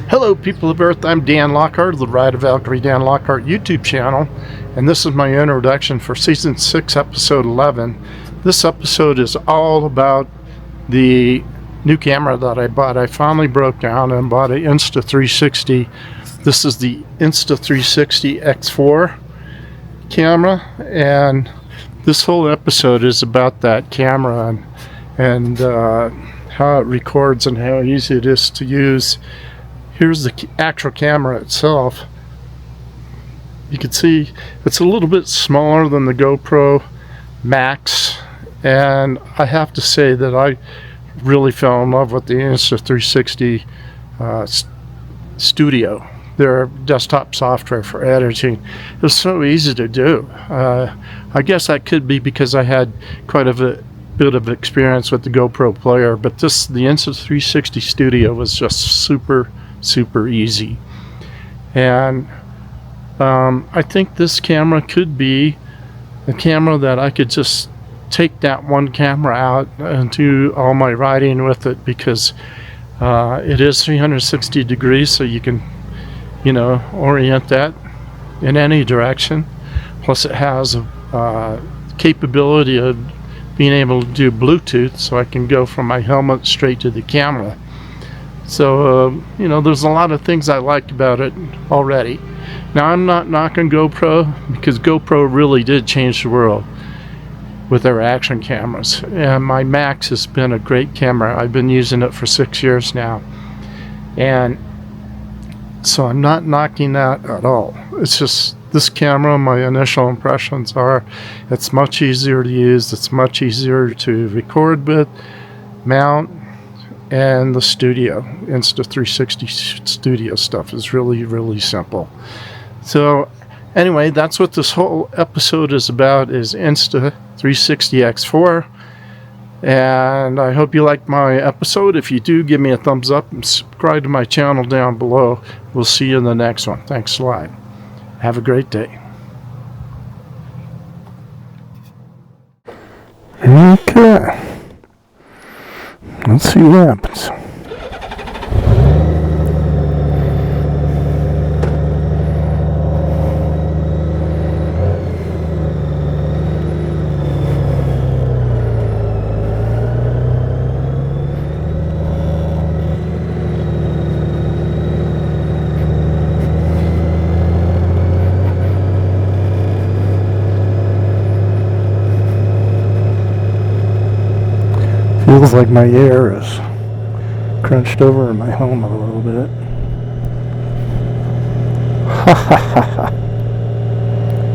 Hello people of Earth, I'm Dan Lockhart of the Ride of Valkyrie DanLockhart YouTube channel, and this is my introduction for Season 6, Episode 11. This episode is all about the new camera that I bought. I finally broke down and bought an Insta360. This is the Insta360 X4 camera, and this whole episode is about that camera and how it records and how easy it is to use. Here's the actual camera itself. You can see it's a little bit smaller than the GoPro Max, and I have to say that I really fell in love with the Insta360 Studio, their desktop software for editing. It was so easy to do. I guess that could be because I had quite a bit of experience with the GoPro player, but the Insta360 Studio was just super easy. And I think this camera could be a camera that I could just take that one camera out and do all my riding with it, because it is 360 degrees, so you can, orient that in any direction. Plus it has a capability of being able to do Bluetooth, so I can go from my helmet straight to the camera. So, there's a lot of things I like about it already. Now, I'm not knocking GoPro, because GoPro really did change the world with their action cameras. And my Max has been a great camera. I've been using it for 6 years now. And so I'm not knocking that at all. It's just this camera, my initial impressions are it's much easier to use. It's much easier to record with, mount, and the studio, Insta360 Studio stuff is really simple. So anyway, that's what this whole episode is about, is Insta360 X4. And I hope you liked my episode. If you do, give me a thumbs up and subscribe to my channel down below. We'll see you in the next one. Thanks a lot. Have a great day. Okay. Let's see what happens. Feels like my air is crunched over in my helmet a little bit.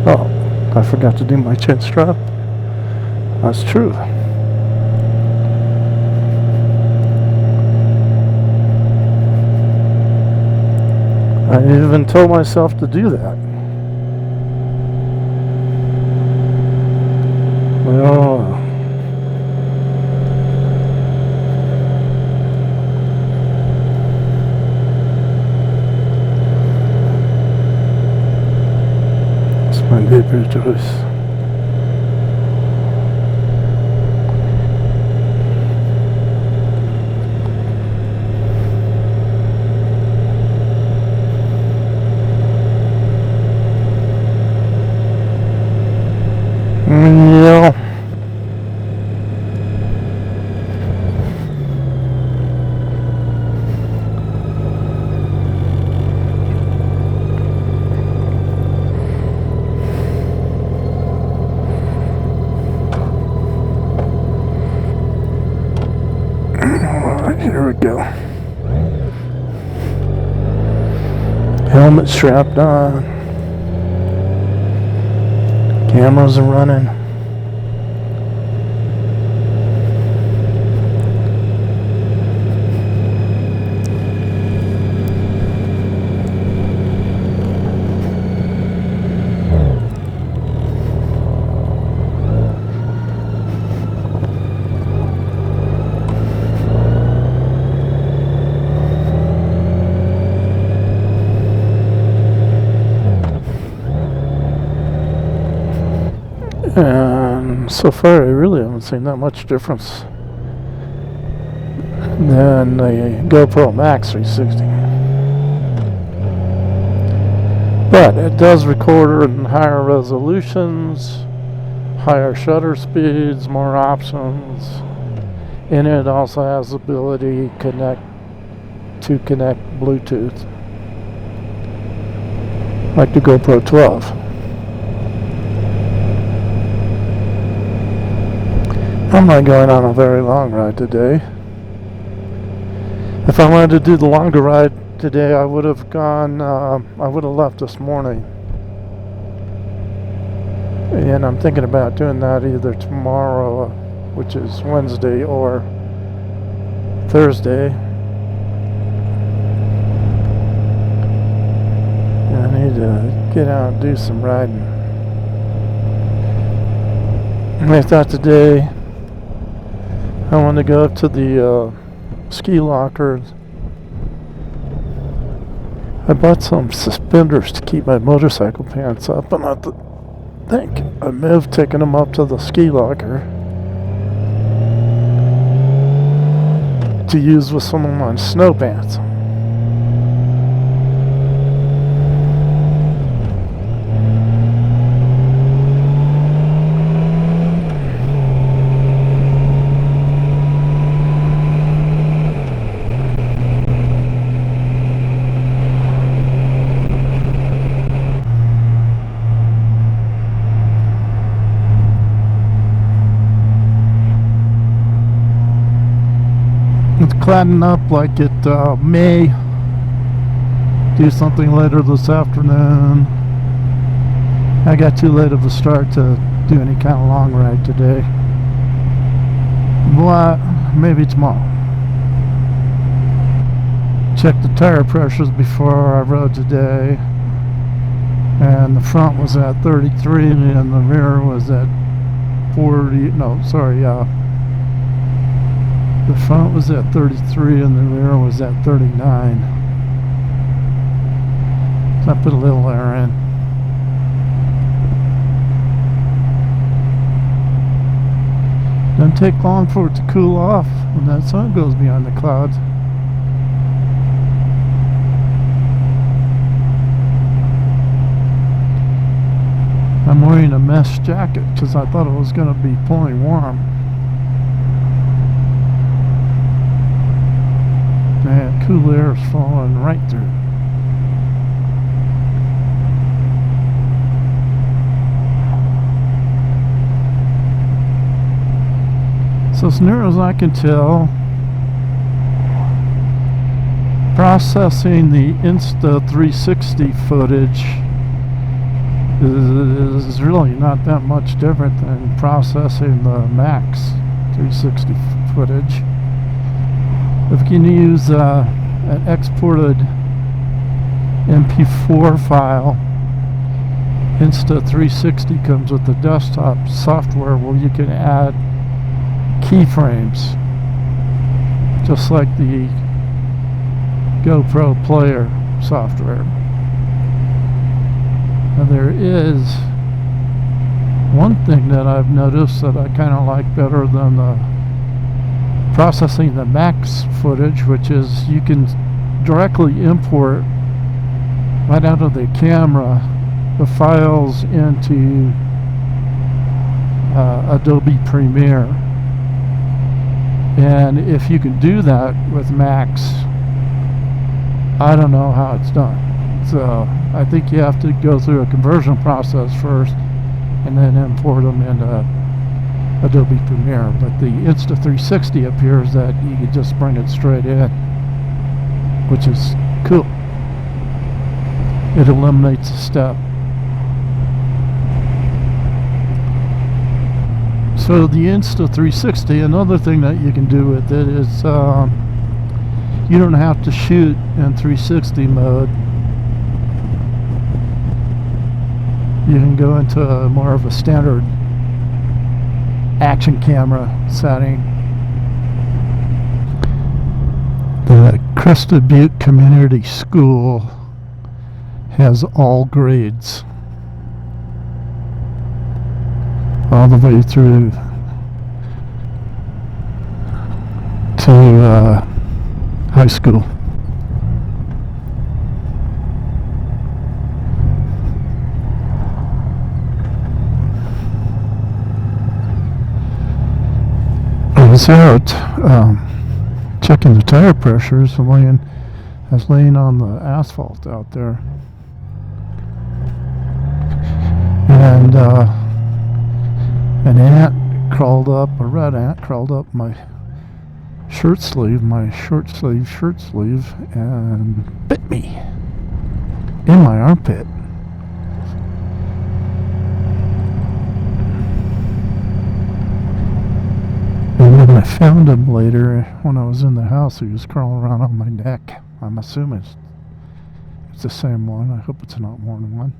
Oh, I forgot to do my chin strap. That's true. I even told myself to do that. Well, my paper choice. Yeah. Here we go. Helmet strapped on. Cameras are running. And so far I really haven't seen that much difference than the GoPro Max 360. But it does record in higher resolutions, higher shutter speeds, more options, and it also has the ability to connect Bluetooth, like the GoPro 12. I'm not going on a very long ride today. If I wanted to do the longer ride today, I would have left this morning. And I'm thinking about doing that either tomorrow, which is Wednesday, or Thursday. I need to get out and do some riding. And I thought today I want to go up to the ski locker. I bought some suspenders to keep my motorcycle pants up, and I think I may have taken them up to the ski locker to use with some of my snow pants. It's clouding up like it may do something later this afternoon. I got too late of a start to do any kind of long ride today. But maybe tomorrow. Checked the tire pressures before I rode today, and the front was at 33 and the rear was at 40. The front was at 33 and the rear was at 39. So I put a little air in. Doesn't take long for it to cool off when that sun goes behind the clouds. I'm wearing a mesh jacket because I thought it was going to be plenty warm. Man, cool air is falling right through. So as near as I can tell, processing the Insta360 footage is really not that much different than processing the Max 360 footage. If you can use an exported MP4 file, Insta360 comes with the desktop software where you can add keyframes, just like the GoPro player software. Now there is one thing that I've noticed that I kind of like better than the processing the Max footage, which is you can directly import right out of the camera the files into Adobe Premiere. And if you can do that with Max, I don't know how it's done. So I think you have to go through a conversion process first and then import them into Adobe Premiere. But the Insta360 appears that you can just bring it straight in, which is cool. It eliminates a step. So the Insta360, another thing that you can do with it is you don't have to shoot in 360 mode. You can go into more of a standard action camera setting. The Crested Butte Community School has all grades, all the way through to high school. was out checking the tire pressures. I was laying on the asphalt out there, and an ant crawled up, a red ant crawled up my short sleeve, and bit me in my armpit. And when I found him later, when I was in the house, he was crawling around on my neck. I'm assuming it's the same one. I hope it's not more than one.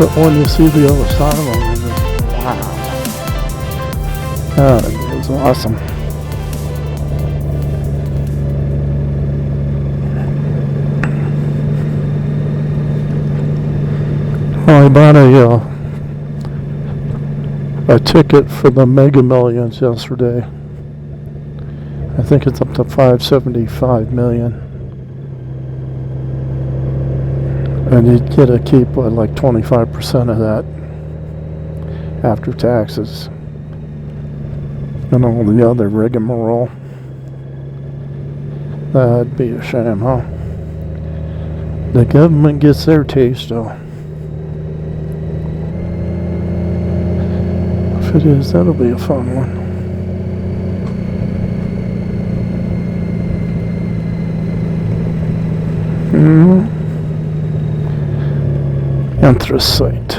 But when you see the other side of them, you just, wow. That is awesome. Well, I bought a ticket for the Mega Millions yesterday. I think it's up to 575 million. And you get to keep like 25% of that after taxes and all the other rigmarole. That'd be a shame, huh? The government gets their taste, though. If it is, that'll be a fun one. Anthracite.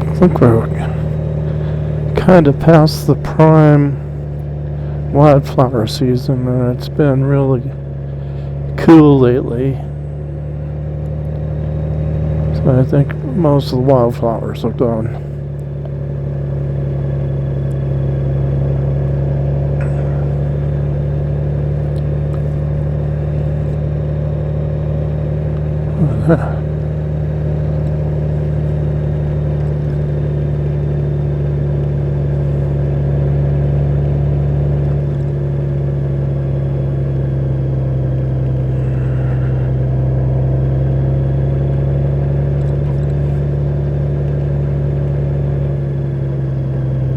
I think we're kind of past the prime wildflower season, and it's been really cool lately. So I think most of the wildflowers are gone.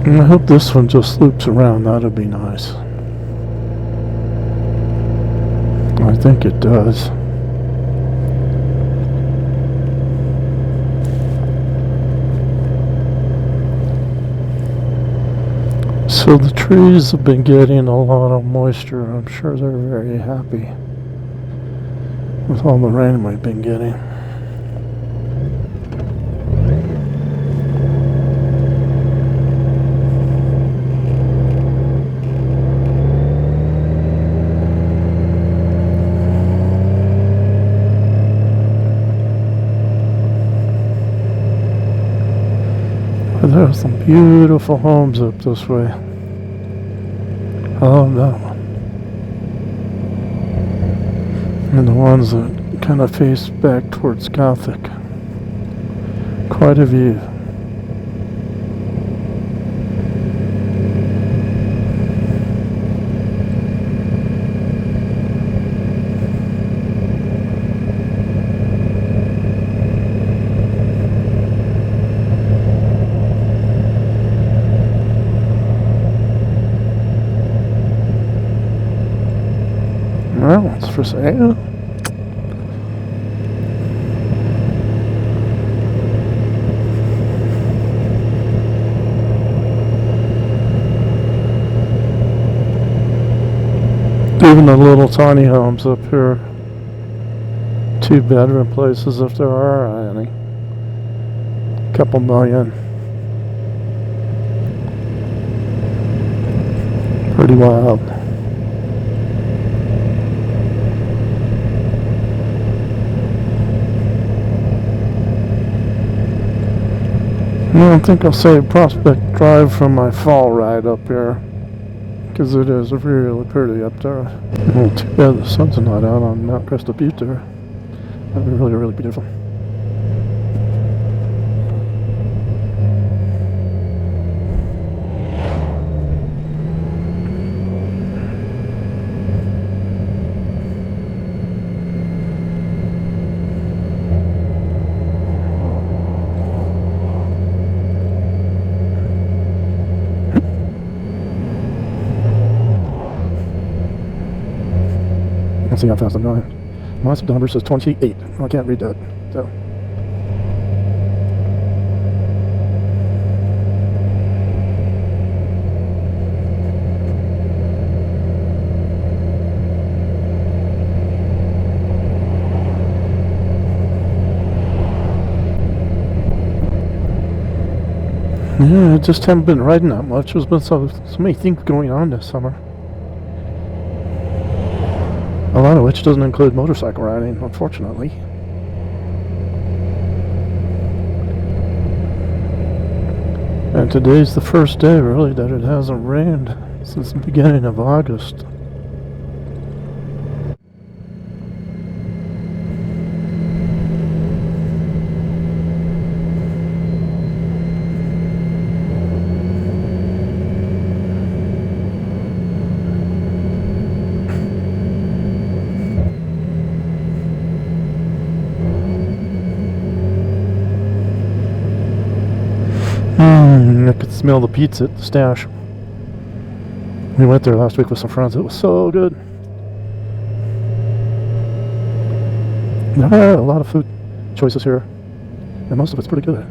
I hope this one just loops around. That'd be nice. I think it does. So the trees have been getting a lot of moisture. I'm sure they're very happy with all the rain we've been getting. There's some beautiful homes up this way. I love that one. And the ones that kind of face back towards Gothic. Quite a view. Well, it's for sale. Even the little tiny homes up here. 2-bedroom places, if there are any. Couple million. Pretty wild. I don't think I'll save Prospect Drive from my fall ride up here, because it is really pretty up there. Well, too bad the sun's not out on Mount Cresta Butte there. That'd be really, really beautiful. Let's see how fast I'm going. My number says 28. I can't read that. So. Yeah, I just haven't been riding that much. There's been so many things going on this summer. A lot of which doesn't include motorcycle riding, unfortunately. And today's the first day, really, that it hasn't rained since the beginning of August. I could smell the pizza at the stash. We went there last week with some friends. It was so good. A lot of food choices here, and most of it's pretty good.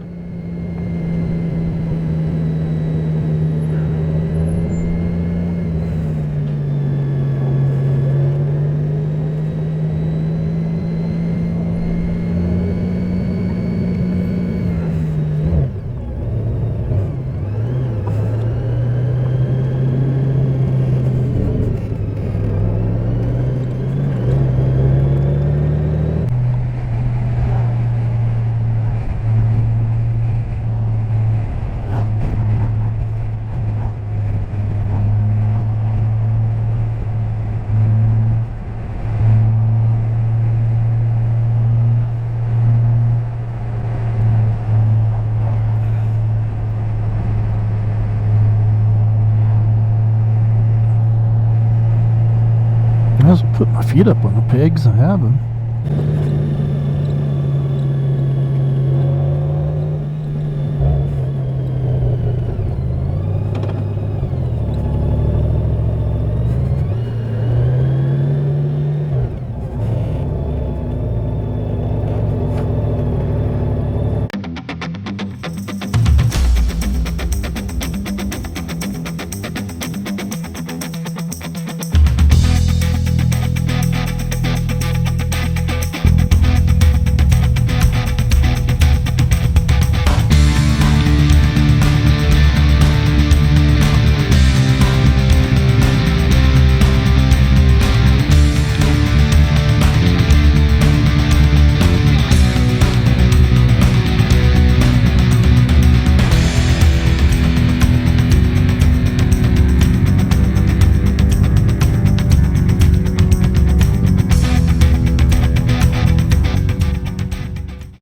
I just put my feet up on the pegs. I have them.